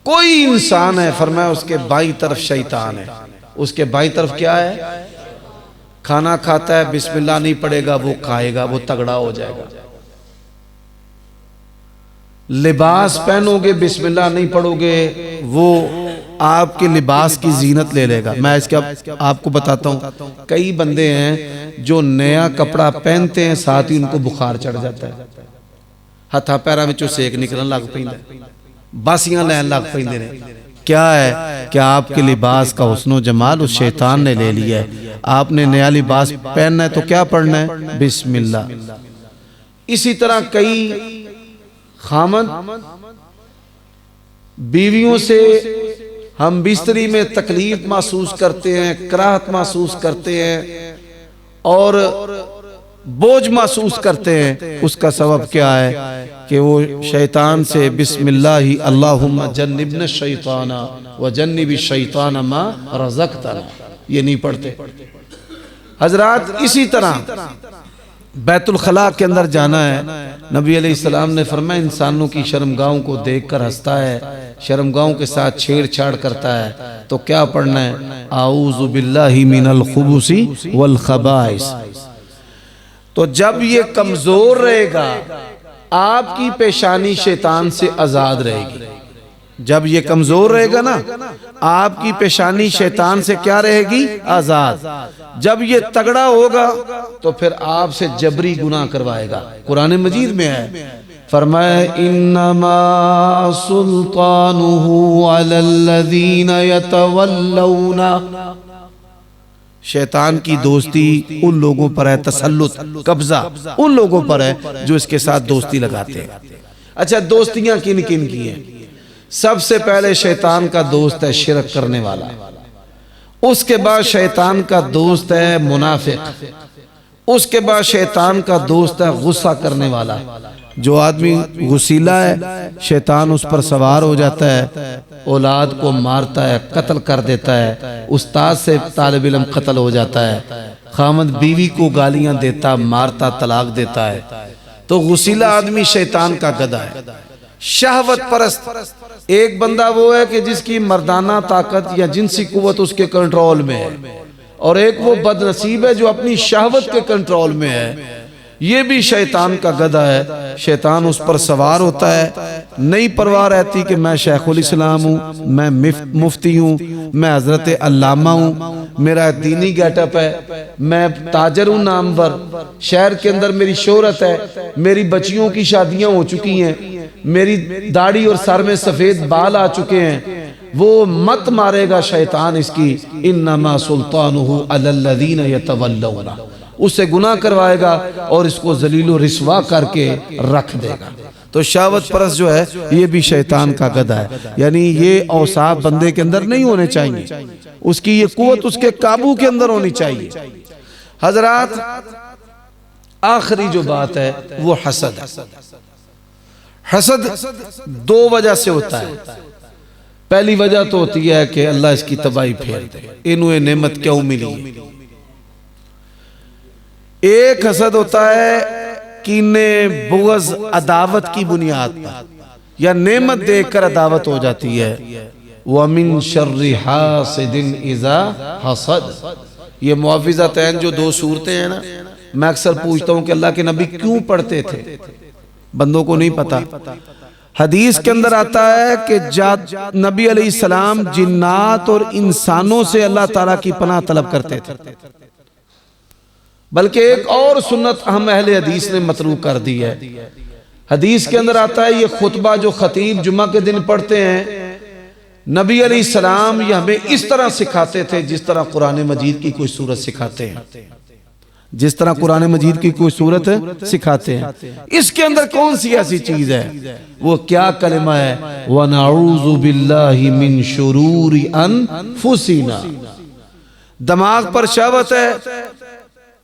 Speaker 1: کوئی انسان ہے فرمایا اس کے بائیں طرف شیطان ہے. اس کے بائیں طرف کیا ہے؟ کھانا کھاتا ہے بسم اللہ نہیں پڑے گا وہ کھائے گا، وہ تگڑا ہو جائے گا. لباس پہنو گے بسم اللہ نہیں پڑھو گے وہ آپ کے لباس کی زینت لے لے گا. میں اس کے آپ کو بتاتا ہوں، کئی بندے ہیں جو نیا کپڑا پہنتے ہیں ساتھ ہی ان کو بخار چڑھ جاتا ہے، ہتھا پیرا میں سیک نکلن لگ پیندا ہے، باسیاں لین لگ پیندے نے. کیا ہے کہ آپ کے لباس کا حسن و جمال اس شیطان نے لے لیا ہے. آپ نے نیا لباس پہننا ہے تو کیا پڑھنا ہے؟ بسم اللہ. اسی طرح کئی خامد بیویوں سے ہم بستری میں تکلیف محسوس کرتے ہیں، کراہت محسوس کرتے ہیں اور بوجھ محسوس کرتے ہیں. اس کا سبب کیا ہے کہ وہ شیطان سے بسم اللہ اللہم جنبنا الشیطان وجنب الشیطان ما رزقتنا یہ نہیں پڑھتے. حضرات اسی طرح بیت الخلاء کے اندر جانا ہے. نبی علیہ السلام نے فرمایا انسانوں کی شرمگاہوں کو دیکھ کر ہنستا ہے، شرمگاہوں کے ساتھ چھیڑ چھاڑ کرتا ہے تو کیا پڑھنا ہے؟ اعوذ باللہ من الخبث والخبائث. تو جب یہ کمزور رہے گا آپ کی پیشانی شیطان سے آزاد رہے گی. جب یہ کمزور رہے گا نا آپ کی پیشانی شیطان سے کیا رہے گی؟ آزاد. جب یہ تگڑا ہوگا تو پھر آپ سے جبری گناہ کروائے گا. قرآن مجید میں ہے فرمایا انما سلطانہ علی الذین یتولون. شیطان کی دوستی ان لوگوں پر ہے، تسلط قبضہ ان لوگوں پر ہے جو اس کے ساتھ دوستی لگاتے ہیں. اچھا دوستیاں کن کن کی ہیں؟ سب سے پہلے شیطان کا دوست ہے شرک کرنے والا، اس کے بعد شیطان کا دوست ہے منافق، اس کے بعد شیطان کا دوست ہے غصہ کرنے والا. جو آدمی غصیلا ہے شیطان اس پر سوار ہو جاتا ہے، اولاد کو مارتا ہے، قتل کر دیتا ہے، استاد سے طالب علم قتل ہو جاتا ہے، خامد بیوی کو گالیاں دیتا مارتا طلاق دیتا ہے. تو غصیلا آدمی شیطان کا گدھا ہے. شہوت پرست ایک بندہ وہ ہے کہ جس کی مردانہ طاقت یا جنسی قوت اس کے کنٹرول میں ہے، اور ایک وہ بد نصیب ہے جو اپنی شہوت کے کنٹرول میں ہے. یہ بھی شیطان کا گدھا ہے. شیطان اس پر سوار ہوتا ہے، نہیں پرواہ رہتی کہ میں شیخ الاسلام ہوں، میں مفتی ہوں، میں حضرت علامہ ہوں، میرا دینی گیٹ اپ ہے، میں تاجر ہوں نامور، شہر کے اندر میری شہرت ہے، میری بچیوں کی شادیاں ہو چکی ہیں، میری داڑھی اور سر میں سفید بال آ چکے ہیں. وہ مت مارے گا شیطان اس کی انما سلطانہ علی الذین یتولون. اس سے گناہ کروائے گا اور اس کو ذلیل و رسوا کر کے رکھ دے گا. تو شہوت پرست جو ہے یہ بھی شیطان کا گدھا ہے. یعنی یہ اوصاف بندے کے اندر نہیں ہونے چاہیے، اس کی یہ قوت اس کے قابو کے اندر ہونی چاہیے. حضرات آخری جو بات ہے وہ حسد ہے. حسد دو وجہ سے ہوتا ہے. پہلی وجہ تو ہوتی ہے کہ اللہ اس کی تباہی پھیر دے، انہیں نعمت کیوں ملی. ایک حسد ہوتا ہے کینے بغض عداوت کی بنیاد پر، یا نعمت دیکھ کر عداوت ہو جاتی ہے. وَمِن شَرِّ حَاسِدٍ إِذَا حَسَدَ. یہ معوذتین جو دو صورتیں ہیں نا، میں اکثر پوچھتا ہوں کہ اللہ کے نبی کیوں پڑھتے تھے، بندوں کو نہیں پتا. حدیث کے اندر آتا ہے کہ نبی علیہ السلام جنات اور انسانوں سے اللہ تعالیٰ کی پناہ طلب کرتے تھے. بلکہ ایک اور سنت ہم اہل حدیث نے متروک کر دی ہے. حدیث کے اندر آتا ہے یہ خطبہ جو خطیب جمعہ کے دن پڑھتے ہیں، نبی علیہ السلام یہ ہمیں اس طرح سکھاتے تھے جس طرح قرآن مجید کی کوئی سورت سکھاتے ہیں، جس طرح قرآن مجید کی کوئی سورت سکھاتے ہیں. اس کے اندر کون سی ایسی چیز ہے؟ وہ کیا کلمہ ہے؟ وَنَعُوذُ بِاللَّهِ مِن شُرُورِ أَنفُسِنَا. دماغ پر شہوت ہے،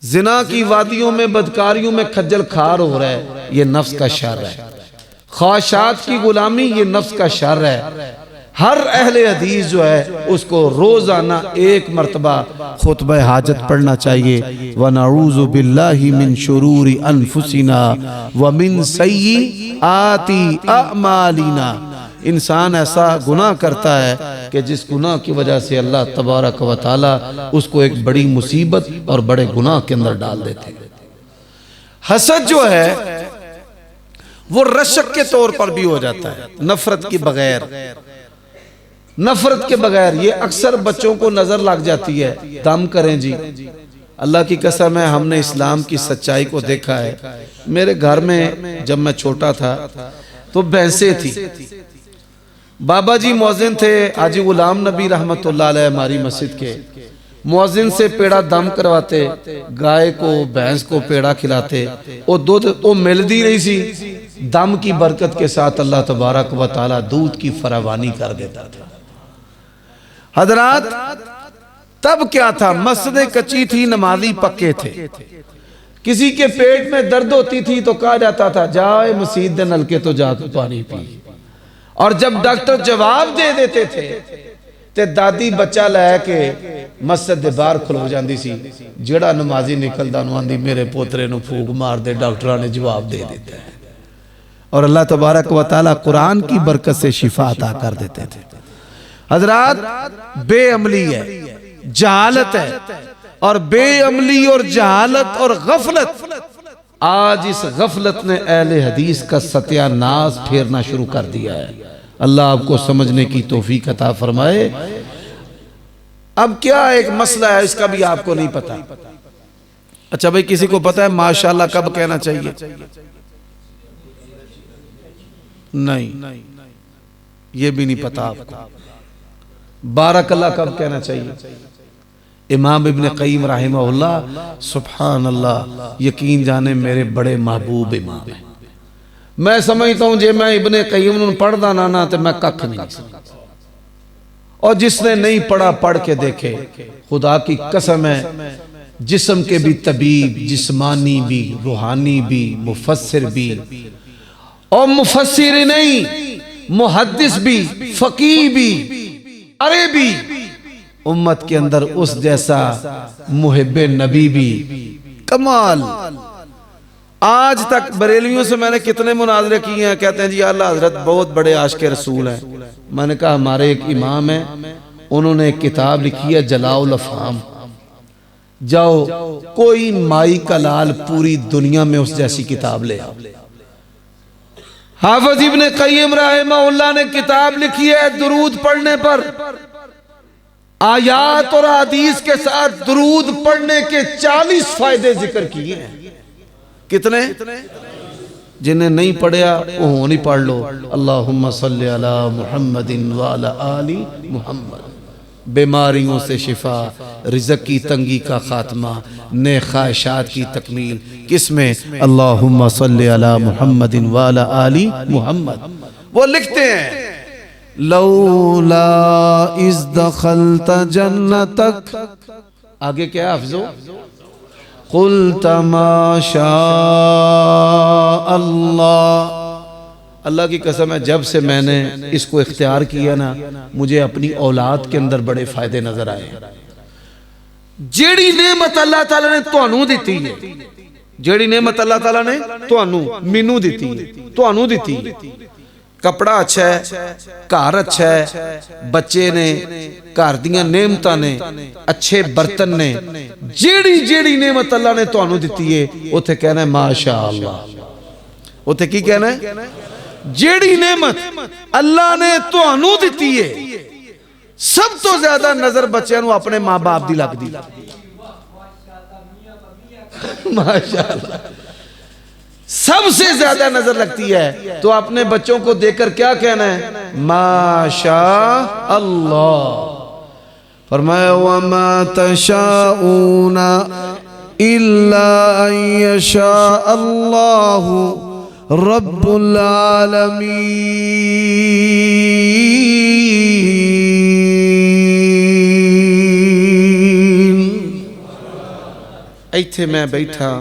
Speaker 1: زنا کی وادیوں میں بدکاریوں میں کھجل کھار ہو رہا ہے، یہ نفس کا شر ہے. خواہشات کی غلامی یہ نفس کا شر ہے. ہر اہل حدیث جو ہے اس کو روزانہ ایک مرتبہ خطبہ حاجت پڑھنا چاہیے. وَنَعُوذُ بِاللَّهِ مِن شُرُورِ أَنفُسِنَا وَمِن سَيِّئَاتِ أَعْمَالِنَا. انسان ایسا گناہ کرتا ہے کہ جس گناہ کی وجہ سے اللہ تبارک و تعالی اس کو ایک بڑی مصیبت اور بڑے گناہ کے اندر ڈال دیتے ہیں۔ حسد جو ہے وہ رشک کے طور پر بھی ہو جاتا ہے، نفرت کے بغیر، نفرت کے بغیر۔ یہ اکثر بچوں کو نظر لگ جاتی ہے، دم کریں جی، اللہ کی قسم ہے ہم نے اسلام کی سچائی کو دیکھا ہے۔ میرے گھر میں جب میں چھوٹا تھا تو بھینسیں تھی، بابا جی مؤذن تھے، حاجی غلام نبی رحمت اللہ علیہ ہماری مسجد کے، مؤذن سے پیڑا دم کرواتے، گائے کو بھینس کو پیڑا کھلاتے، وہ دودھ وہ ملدی نہیں سی، دم کی برکت کے ساتھ اللہ تبارک و تعالی دودھ کی فراوانی کر دیتا تھا۔ حضرات تب کیا تھا، مسجدیں کچی تھی، نمازی پکے تھے، کسی کے پیٹ میں درد ہوتی تھی تو کہا جاتا تھا جائے مسجد دے نلکے تو جا کے پانی پی، اور جب ڈاکٹر جواب دے دیتے تھے تے دادی بچہ لے کے مسجد دے باہر کھلو جاندی سی، جڑا نمازی نکلدا نو آندی میرے پوترے نو پھوک مار دے، ڈاکٹراں نے جواب دے دیتا ہے، اور اللہ تبارک و تعالی قرآن کی برکت سے شفا عطا کر دیتے تھے۔ حضرات بے عملی ہے، جہالت ہے، اور بے عملی اور جہالت اور غفلت، آج اس غفلت نے اہل حدیث کا ستیہ ناز پھیرنا شروع کر دیا ہے۔ اللہ آپ کو سمجھنے کی توفیق عطا فرمائے۔ اب کیا ایک مسئلہ ہے، اس کا بھی آپ کو نہیں پتا۔ اچھا بھئی کسی کو پتا ہے ماشاءاللہ کب کہنا چاہیے؟ نہیں، یہ بھی نہیں پتا آپ کو۔ بارک اللہ کب کہنا چاہیے؟ امام ابن قیم رحمہ اللہ، سبحان اللہ، یقین جانے میرے بڑے محبوب امام ہیں۔ میں سمجھتا ہوں جے میں ابن قیم نے پڑھ دا نانا تو میں ککھ نہیں سمجھتا، اور جس نے نہیں پڑھا پڑھ کے دیکھے، خدا کی قسم ہے جسم کے بھی طبیب، جسمانی بھی، روحانی بھی، مفسر بھی، اور مفسر نہیں محدث بھی، فقیہ بھی، ارے بھی، امت کے اندر اس جیسا محب نبی بھی، کمال۔ آج تک بریلویوں سے میں نے کتنے مناظرے کیے ہیں، کہتے ہیں جی اعلیٰ حضرت بہت بڑے عاشق رسول ہیں۔ میں نے کہا ہمارے ایک امام ہیں، انہوں نے ایک کتاب لکھی ہے جلاء الافہام، جاؤ کوئی مائی کا لال پوری دنیا میں اس جیسی کتاب لے آؤ۔ حافظ ابن قیم رحمہ اللہ نے کتاب لکھی ہے درود پڑھنے پر، آیات اور حدیث کے ساتھ درود پڑھنے کے 40 فائدے ذکر کیے ہیں۔ کتنے؟ جنہیں نہیں پڑھیا وہ نہیں پڑھ لو۔ اللہم صلی علی محمد وعلی آل محمد، بیماریوں سے شفا، رزق کی تنگی کا خاتمہ، نیک خواہشات کی تکمیل، کس میں؟ اللہم صلی علی محمد وعلی آل محمد۔ وہ لکھتے ہیں لولا اذ دخلت جنتک، آگے کیا حافظو؟ قلت ما شاء اللہ۔ اللہ کی قسم ہے جب سے میں نے اس کو اختیار کیا نا، مجھے اپنی اولاد کے اندر بڑے فائدے نظر آئے۔ جیڑی نعمت اللہ تعالیٰ نے توانوں دیتی ہے، جیڑی نعمت اللہ تعالیٰ نے توانوں مینوں دیتی ہے، توانوں دیتی ہے، کپڑا اچھا ہے، گھر اچھا ہے، بچے نے، گھر دیاں نعمتاں نے، اچھے برتن نے، جیڑی جیڑی نعمت اللہ نے توانوں دیتی ہے اوتھے کہنا ہے ماشاءاللہ۔ اوتھے کی کہنا ہے؟ جیڑی نعمت اللہ نے توانوں دیتی ہے، سب تو زیادہ نظر بچیاں نو اپنے ماں باپ دی لگ دی، ماشاءاللہ سب سے زیادہ نظر لگتی ہے، تو اپنے بچوں کو دیکھ کر کیا کہنا ہے؟ ماشاء اللہ۔ فرمایا وَمَا تَشَاءُونَ إِلَّا أَن يَشَاءَ اللَّهُ رَبُّ الْعَالَمِينَ۔ ایتھے میں بیٹھا،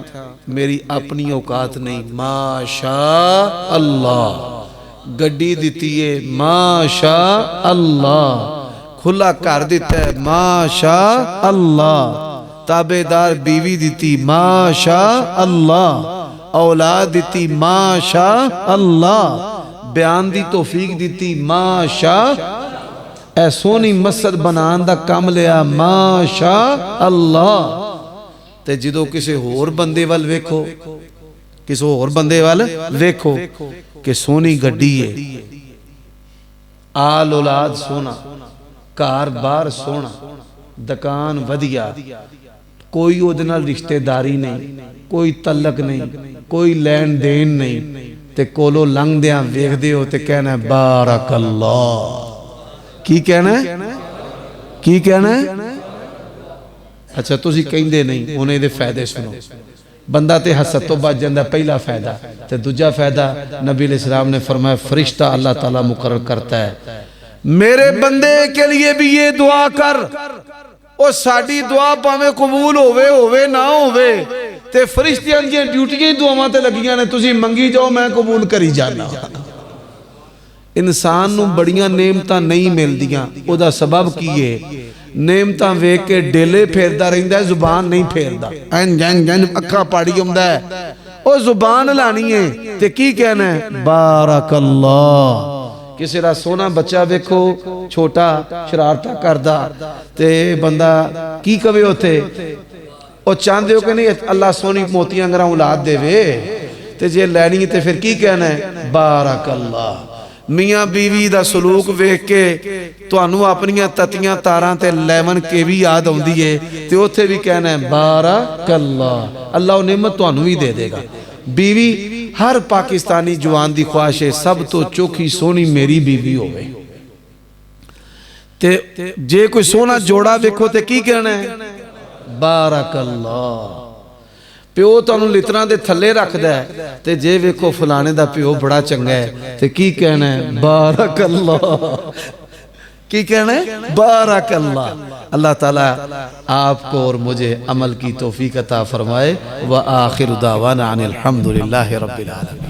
Speaker 1: میری اپنی اوقات نہیں، ماشاء اللہ، گڈی دیتی ہے ماشاء اللہ، کھلا کر دیتا ہے ماشاء اللہ، تابعدار بیوی دیتی ماشاء اللہ، اولاد دیتی ماشاء اللہ، بیان دی توفیق دیتی ماشا اے سونی مسجد بنان دا کم لیا ماشا اللہ تے جدو کسی ہور بندے وال ویکھو کسی ہور بندے وال ویکھو کہ سونی گڈی ہے آل اولاد سونا کار بار سونا دکان ودیا کوئی اودنال رشتہ داری نہیں کوئی تعلق نہیں کوئی لین دین نہیں تے کولو لنگ دیاں ویکھ دیو تے کہنا ہے بارک اللہ کی کہنا ہے کی کہنا ہے اچھا تسی کہندے نہیں انہیں دے فائدے سنو بندہ تے حسد تو بچ جاندہ پہلا فائدہ تے دوجا فائدہ نبی علیہ السلام نے فرمایا فرشتہ اللہ تعالیٰ مقرر کرتا ہے میرے بندے کے لیے بھی یہ دعا کر اور ساڑی دعا پاویں قبول ہوئے نہ ہوئے تے فرشتیاں جی ڈیوٹیاں دعاواں تے لگیاں نے تسی منگی جاؤ میں قبول کری جانا انسان نو بڑیاں نعمتاں نہیں مل دیاں او دا سبب کیے نعمتاں ویک کے ڈیلے پھیردا رہندا ہے زبان نہیں پھیردا این جن جن اکھا پاڑی ہوندا ہے او زبان لانی ہے تے کی کہنا ہے بارک اللہ کسی را سونا بچہ ویکھو چھوٹا شرارتہ کردہ تے بندہ کی کبھی ہوتے او چاندے ہو کہ نہیں اللہ سونی موتیاں گرہ اولاد دے وے تے جے لینی تے پھر کی کہنا ہے بارک اللہ میاں بیوی دا سلوک ویکھ کے تو انو اپنیاں تتیاں تاراں تے لیون کے بھی یاد ہوں دیئے تے اوتھے بھی کہنا ہے بارک اللہ اللہ نعمت تو انو ہی دے دے گا بیوی ہر پاکستانی جوان دی خواہش ہے سب تو چوکھی سونی میری بیوی ہو گئی تے جے کوئی سونا جوڑا ویکھو تے کی کہنا ہے بارک اللہ پیو تو انہوں لتنا دے تھلے رکھ دے تے جے ویکھو فلانے دا پیو بڑا چنگا ہے تے کی کہنا ہے بارک اللہ کی کہنا ہے بارک اللہ اللہ تعالیٰ آپ کو اور مجھے عمل کی توفیق عطا فرمائے وآخر دعوانا عن الحمدللہ رب العالمین